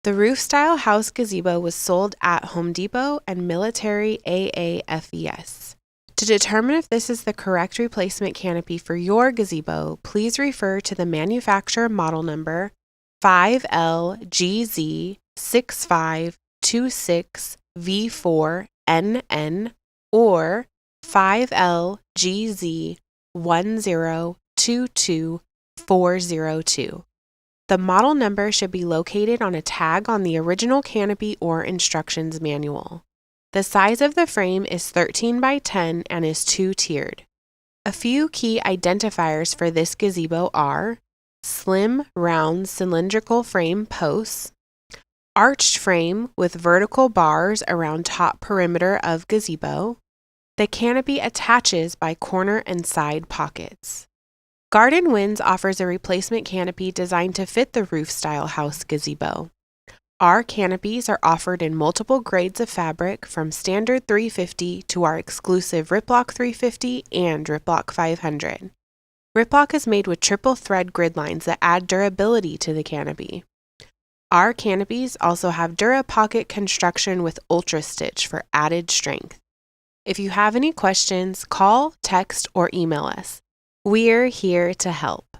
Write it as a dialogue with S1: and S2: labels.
S1: The Roof Style House Gazebo was sold at Home Depot and Military AAFES. To determine if this is the correct replacement canopy for your gazebo, please refer to the manufacturer model number 5LGZ6526V4NN or 5LGZ1022402. The model number should be located on a tag on the original canopy or instructions manual. The size of the frame is 13 by 10 and is two-tiered. A few key identifiers for this gazebo are slim, round, cylindrical frame posts, arched frame with vertical bars around top perimeter of gazebo. The canopy attaches by corner and side pockets. Garden Winds offers a replacement canopy designed to fit the Roof Style House Gazebo. Our canopies are offered in multiple grades of fabric from standard 350 to our exclusive Riplock 350 and Riplock 500. Riplock is made with triple thread grid lines that add durability to the canopy. Our canopies also have DuraPocket construction with Ultra Stitch for added strength. If you have any questions, call, text, or email us. We're here to help.